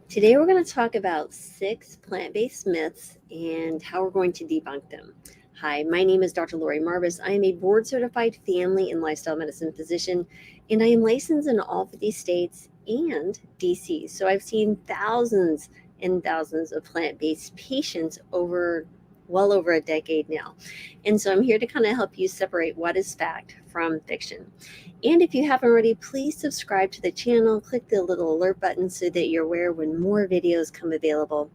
Today we're going to talk about 6 plant-based myths and how we're going to debunk them. Hi, my name is Dr. Lori Marvis. I am a board-certified family and lifestyle medicine physician, and I am licensed in all 50 states and DC. So I've seen thousands and thousands of plant-based patients well over a decade now. And so I'm here to kind of help you separate what is fact from fiction. And if you haven't already, please subscribe to the channel, click the little alert button so that you're aware when more videos come available.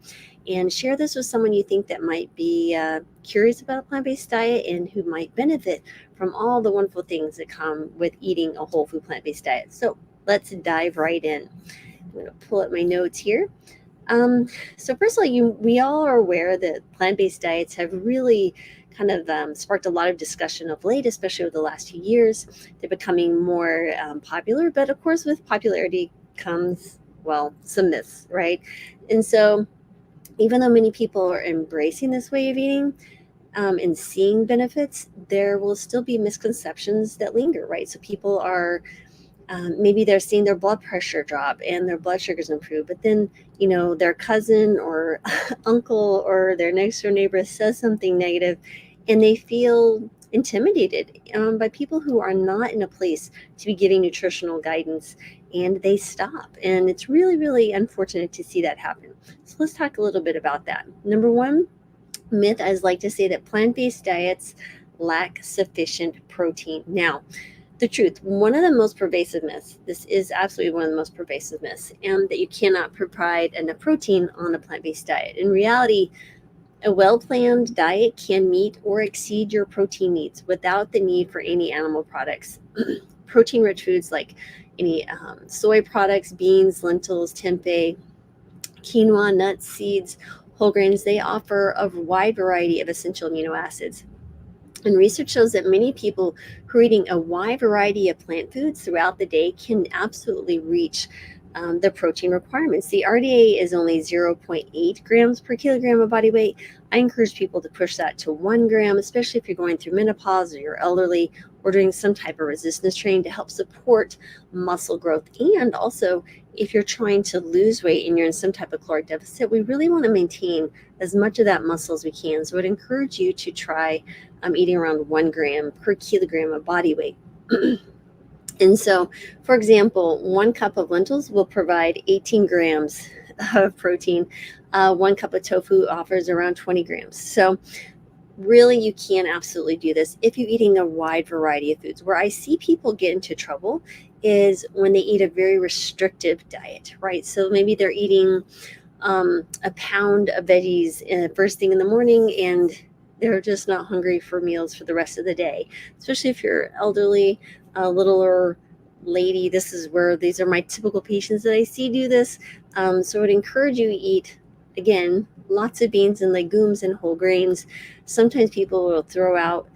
And share this with someone you think that might be curious about a plant-based diet and who might benefit from all the wonderful things that come with eating a whole food plant-based diet. So let's dive right in. I'm going to pull up my notes here. So first of all, we all are aware that plant-based diets have really kind of sparked a lot of discussion of late, especially over the last few years. They're becoming more popular, but of course with popularity comes, well, some myths, right? And so even though many people are embracing this way of eating and seeing benefits, there will still be misconceptions that linger, right? So people are maybe they're seeing their blood pressure drop and their blood sugars improve, but then their cousin or uncle or their next door neighbor says something negative and they feel intimidated by people who are not in a place to be giving nutritional guidance, and they stop. And it's really, really unfortunate to see that happen. So let's talk a little bit about that. Number one myth, I like to say that plant-based diets lack sufficient protein. Now, the truth, one of the most pervasive myths, this is absolutely one of the most pervasive myths, and that you cannot provide enough protein on a plant-based diet. In reality, a well-planned diet can meet or exceed your protein needs without the need for any animal products. Protein-rich foods like any soy products, beans, lentils, tempeh, quinoa, nuts, seeds, whole grains, they offer a wide variety of essential amino acids. And research shows that many people who are eating a wide variety of plant foods throughout the day can absolutely reach the protein requirements. The RDA is only 0.8 grams per kilogram of body weight. I encourage people to push that to 1 gram, especially if you're going through menopause or you're elderly or doing some type of resistance training to help support muscle growth. And also, if you're trying to lose weight and you're in some type of caloric deficit, we really want to maintain as much of that muscle as we can. So I'd encourage you to try eating around 1 gram per kilogram of body weight. And so, for example, 1 cup of lentils will provide 18 grams of protein. 1 cup of tofu offers around 20 grams. So really, you can absolutely do this if you're eating a wide variety of foods. Where I see people get into trouble is when they eat a very restrictive diet, right? So maybe they're eating a pound of veggies first thing in the morning, and they're just not hungry for meals for the rest of the day, especially if you're elderly, a littler lady. These are my typical patients that I see do this. So I would encourage you to eat, again, lots of beans and legumes and whole grains. Sometimes people will throw out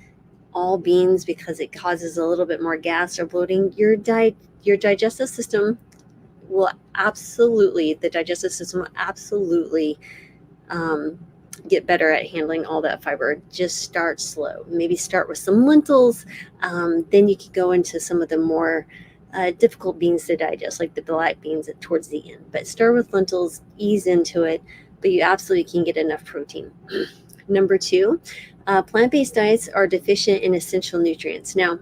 all beans because it causes a little bit more gas or bloating. Your digestive system will absolutely get better at handling all that fiber. Just start slow. Maybe start with some lentils. Then you can go into some of the more difficult beans to digest, like the black beans towards the end. But start with lentils, ease into it, but you absolutely can get enough protein. Number two, plant-based diets are deficient in essential nutrients. Now,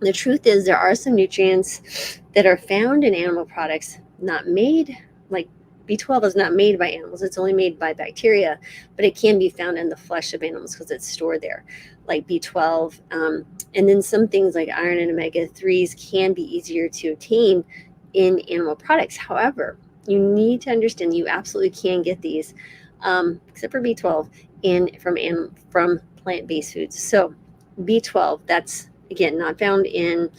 the truth is there are some nutrients that are found in animal products, not made, like B12 is not made by animals. It's only made by bacteria, but it can be found in the flesh of animals because it's stored there, like B12. And then some things like iron and omega-3s can be easier to obtain in animal products. However, you need to understand you absolutely can get these, except for B12, from plant-based foods. So B12, that's, again, not found in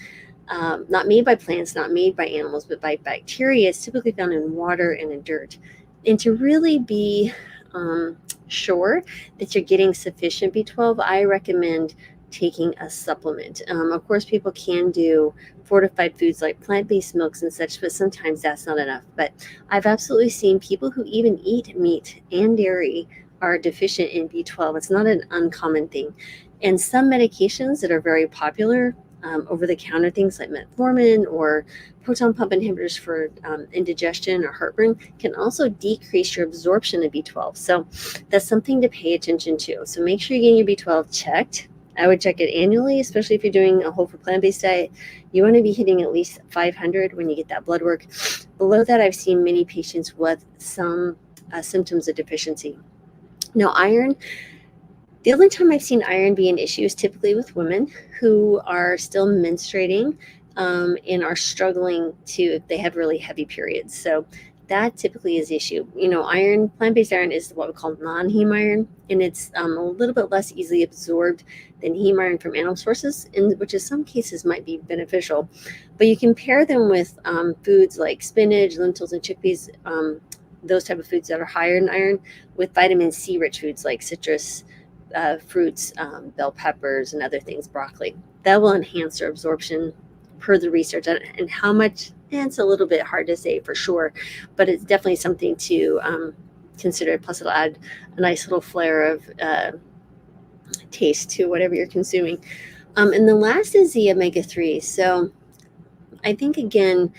not made by plants, not made by animals, but by bacteria. It's typically found in water and in dirt. And to really be sure that you're getting sufficient B12, I recommend taking a supplement. Of course, people can do fortified foods like plant-based milks and such, but sometimes that's not enough. But I've absolutely seen people who even eat meat and dairy are deficient in B12. It's not an uncommon thing. And some medications that are very popular, over-the-counter things like metformin or proton pump inhibitors for indigestion or heartburn can also decrease your absorption of B12. So that's something to pay attention to. So make sure you're getting your B12 checked. I would check it annually, especially if you're doing a whole food plant-based diet. You want to be hitting at least 500 when you get that blood work. Below that, I've seen many patients with some symptoms of deficiency. Now, iron, the only time I've seen iron be an issue is typically with women who are still menstruating and are struggling if they have really heavy periods. So that typically is the issue. Iron, plant-based iron is what we call non-heme iron, and it's a little bit less easily absorbed than heme iron from animal sources, which in some cases might be beneficial. But you can pair them with foods like spinach, lentils, and chickpeas, those type of foods that are higher in iron, with vitamin C rich foods like citrus fruits, bell peppers, and other things, broccoli. That will enhance their absorption per the research. And how much, it's a little bit hard to say for sure, but it's definitely something to consider. Plus, it'll add a nice little flair of taste to whatever you're consuming. And the last is the omega-3. So I think, again,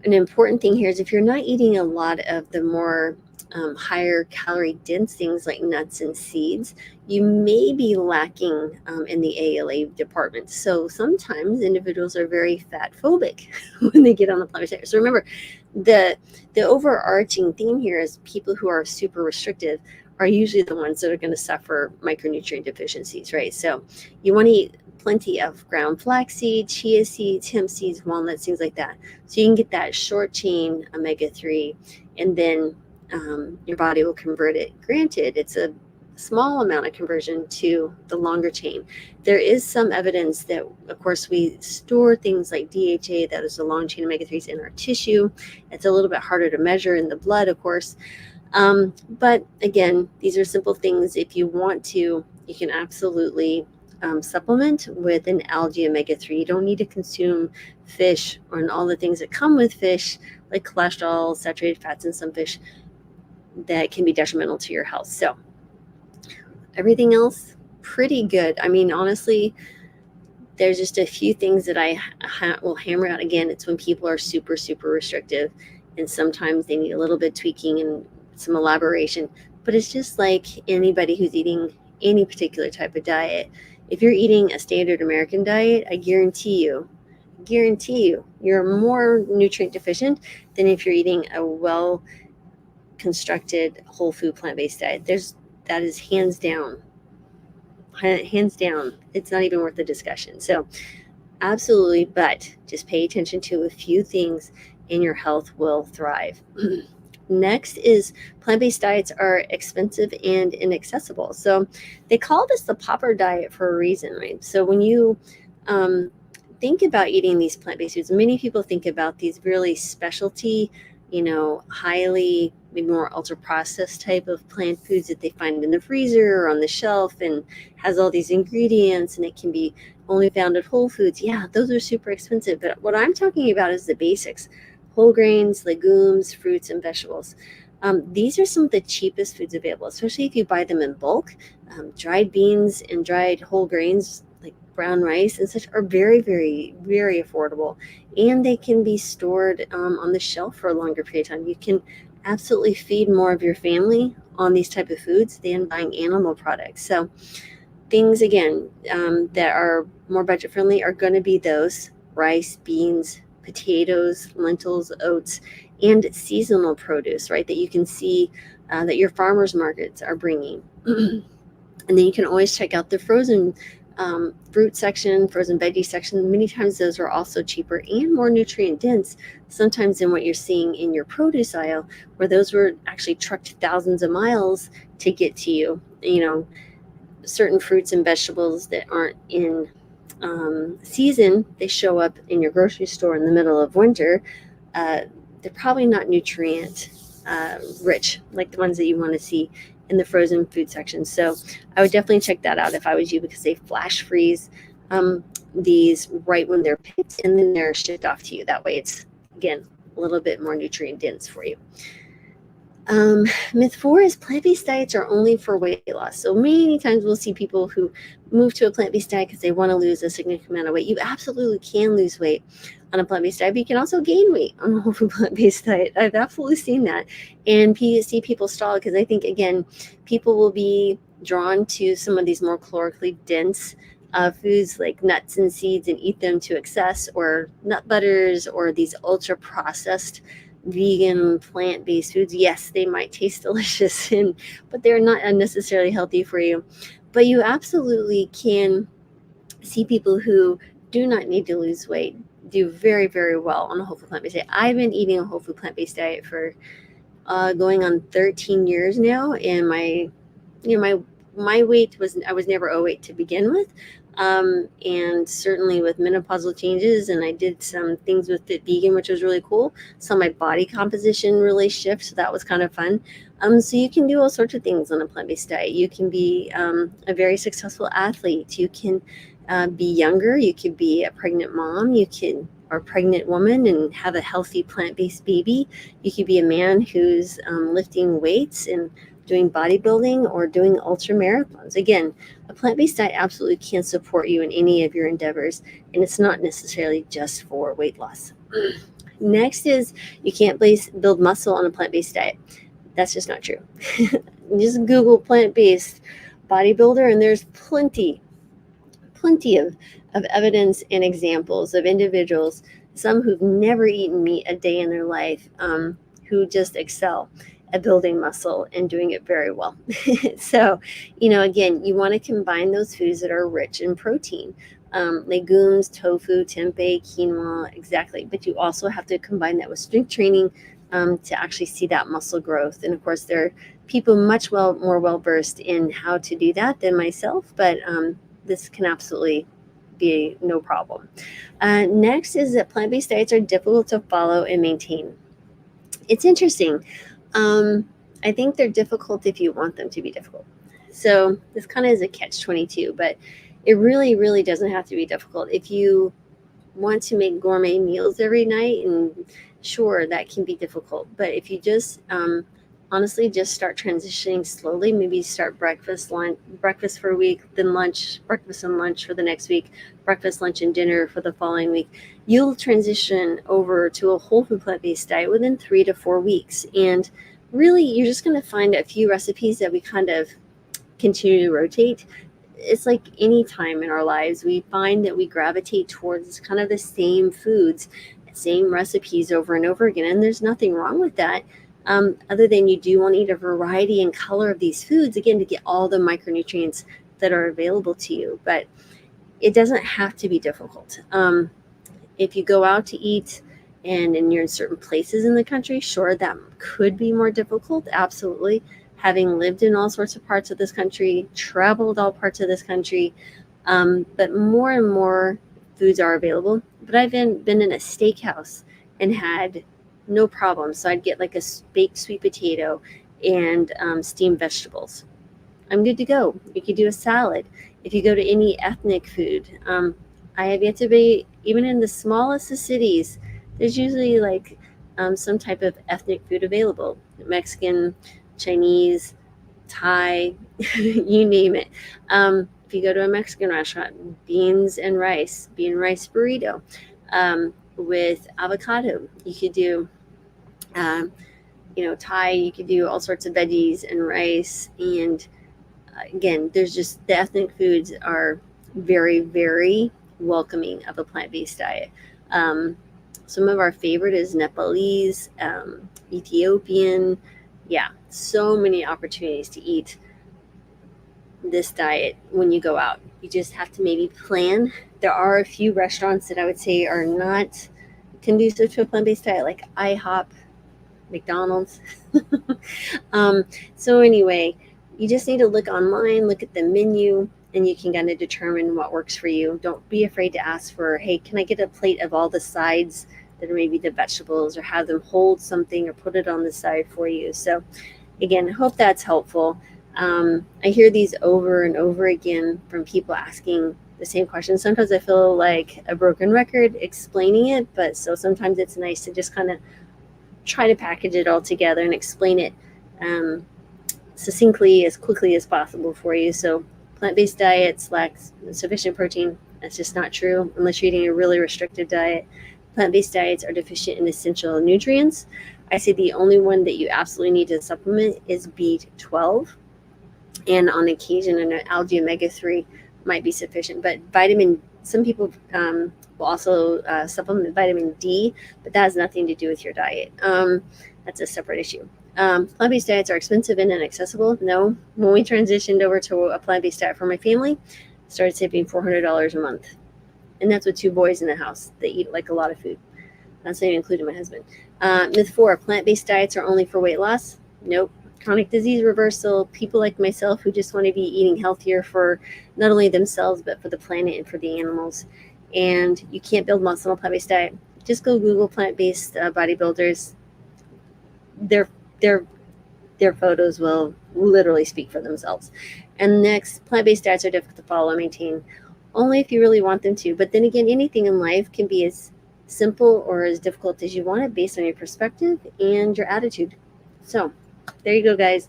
an important thing here is if you're not eating a lot of the more higher calorie dense things like nuts and seeds, you may be lacking in the ALA department. So sometimes individuals are very fat phobic when they get on the plant-based diet. So remember, the overarching theme here is people who are super restrictive are usually the ones that are going to suffer micronutrient deficiencies, right? So you want to eat plenty of ground flaxseed, chia seeds, hemp seeds, walnuts, things like that. So you can get that short chain omega-3, and then your body will convert it. Granted, it's a small amount of conversion to the longer chain. There is some evidence that, of course, we store things like DHA, that is the long chain omega-3s, in our tissue. It's a little bit harder to measure in the blood, of course. But again, these are simple things. If you want to, you can absolutely supplement with an algae omega-3. You don't need to consume fish and all the things that come with fish, like cholesterol, saturated fats in some fish, that can be detrimental to your health. So everything else, pretty good. I mean, honestly, there's just a few things that I will hammer out. Again, it's when people are super, super restrictive, and sometimes they need a little bit tweaking and some elaboration. But it's just like anybody who's eating any particular type of diet. If you're eating a standard American diet, I guarantee you, you're more nutrient deficient than if you're eating a well-constructed whole food plant-based diet. That is hands down. It's not even worth the discussion. So absolutely, but just pay attention to a few things and your health will thrive. Next is plant-based diets are expensive and inaccessible. So they call this the pauper diet for a reason, right? So when you think about eating these plant-based foods, many people think about these really specialty, highly, maybe more ultra-processed type of plant foods that they find in the freezer or on the shelf and has all these ingredients, and it can be only found at Whole Foods. Yeah, those are super expensive. But what I'm talking about is the basics: whole grains, legumes, fruits, and vegetables. These are some of the cheapest foods available, especially if you buy them in bulk. Dried beans and dried whole grains like brown rice and such are very, very, very affordable, and they can be stored on the shelf for a longer period of time. You can absolutely feed more of your family on these type of foods than buying animal products. So things, again, that are more budget friendly are going to be those: rice, beans, potatoes, lentils, oats, and seasonal produce, right, that you can see that your farmers markets are bringing. And then you can always check out the frozen fruit section, frozen veggie section. Many times those are also cheaper and more nutrient dense sometimes than what you're seeing in your produce aisle, where those were actually trucked thousands of miles to get to you. Certain fruits and vegetables that aren't in season, they show up in your grocery store in the middle of winter. They're probably not nutrient rich like the ones that you want to see in the frozen food section. So I would definitely check that out if I was you, because they flash freeze these right when they're picked, and then they're shipped off to you. That way it's, again, a little bit more nutrient dense for you. Myth 4 is plant-based diets are only for weight loss. So many times we'll see people who move to a plant-based diet because they want to lose a significant amount of weight. You absolutely can lose weight on a plant-based diet, but you can also gain weight on a whole food plant-based diet. I've absolutely seen that, and see people stall because I think, again, people will be drawn to some of these more calorically dense foods like nuts and seeds and eat them to excess, or nut butters, or these ultra processed vegan plant-based foods. Yes, they might taste delicious, but they're not necessarily healthy for you. But you absolutely can see people who do not need to lose weight do very, very well on a whole food plant-based diet. I've been eating a whole food plant-based diet for going on 13 years now, and my weight was, I was never overweight to begin with. And certainly with menopausal changes, and I did some things with Fit Vegan, which was really cool. So my body composition really shifted, so that was kind of fun. So you can do all sorts of things on a plant-based diet. You can be a very successful athlete. You can be younger. You could be a pregnant mom. You can, or a pregnant woman, and have a healthy plant-based baby. You could be a man who's lifting weights and doing bodybuilding or doing ultra marathons. Again, a plant-based diet absolutely can support you in any of your endeavors, and it's not necessarily just for weight loss. Next is, you can't build muscle on a plant-based diet. That's just not true. Just Google plant-based bodybuilder, and there's plenty of evidence and examples of individuals, some who've never eaten meat a day in their life, who just excel at building muscle and doing it very well. So, again, you want to combine those foods that are rich in protein. Legumes, tofu, tempeh, quinoa, exactly. But you also have to combine that with strength training to actually see that muscle growth. And of course, there are people much more well-versed in how to do that than myself, but this can absolutely be no problem. Next is that plant-based diets are difficult to follow and maintain. It's interesting. I think they're difficult if you want them to be difficult. So this kind of is a catch-22, but it really, really doesn't have to be difficult. If you want to make gourmet meals every night, and sure, that can be difficult. But if you just honestly just start transitioning slowly, maybe start breakfast for a week, then lunch, breakfast and lunch for the next week, breakfast, lunch, and dinner for the following week, you'll transition over to a whole food plant-based diet within 3 to 4 weeks. And really, you're just going to find a few recipes that we kind of continue to rotate. It's like any time in our lives, we find that we gravitate towards kind of the same foods, same recipes over and over again. And there's nothing wrong with that. Other than you do want to eat a variety and color of these foods, again, to get all the micronutrients that are available to you. But it doesn't have to be difficult. If you go out to eat and you're in certain places in the country, sure, that could be more difficult, absolutely. Having lived in all sorts of parts of this country, traveled all parts of this country, but more and more foods are available. But I've been in a steakhouse and had no problem. So I'd get like a baked sweet potato and steamed vegetables. I'm good to go. You could do a salad. If you go to any ethnic food, I have yet to be, even in the smallest of cities, there's usually like some type of ethnic food available. Mexican, Chinese, Thai, you name it. If you go to a Mexican restaurant, bean rice burrito with avocado. You could do, Thai. You could do all sorts of veggies and rice. And again, there's just, the ethnic foods are very, very welcoming of a plant-based diet. Some of our favorite is Nepalese, Ethiopian. Yeah, so many opportunities to eat this diet when you go out. You just have to maybe plan. There are a few restaurants that I would say are not conducive to a plant-based diet, like IHOP, McDonald's. So anyway, you just need to look online, look at the menu, and you can kind of determine what works for you. Don't be afraid to ask for, hey, can I get a plate of all the sides that are maybe the vegetables, or have them hold something or put it on the side for you. So again, I hope that's helpful. I hear these over and over again from people asking the same question. Sometimes I feel like a broken record explaining it, but so sometimes it's nice to just kind of try to package it all together and explain it succinctly as quickly as possible for you. So plant-based diets lack sufficient protein. That's just not true unless you're eating a really restrictive diet. Plant-based diets are deficient in essential nutrients. I say the only one that you absolutely need to supplement is B12, and on occasion an algae omega-3 might be sufficient. But some people will also supplement vitamin D, but that has nothing to do with your diet. That's a separate issue. Plant-based diets are expensive and inaccessible. No, when we transitioned over to a plant-based diet for my family, I started saving $400 a month, and that's with 2 boys in the house. They eat like a lot of food. That's not even including my husband. Myth 4: plant-based diets are only for weight loss. Nope. Chronic disease reversal, people like myself who just want to be eating healthier for not only themselves but for the planet and for the animals. And you can't build muscle on a plant-based diet. Just go Google plant-based bodybuilders. Their their their photos will literally speak for themselves. And next, plant-based diets are difficult to follow and maintain only if you really want them to. But then again, anything in life can be as simple or as difficult as you want it based on your perspective and your attitude. So there you go, guys.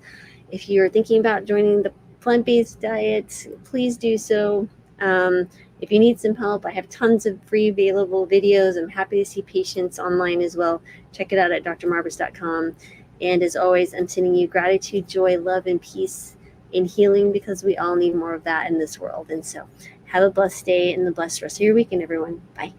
If you're thinking about joining the plant-based diet, please do so. If you need some help, I have tons of free available videos. I'm happy to see patients online as well. Check it out at drmarbus.com. And as always, I'm sending you gratitude, joy, love, and peace and healing, because we all need more of that in this world. And so have a blessed day and the blessed rest of your weekend, everyone. Bye.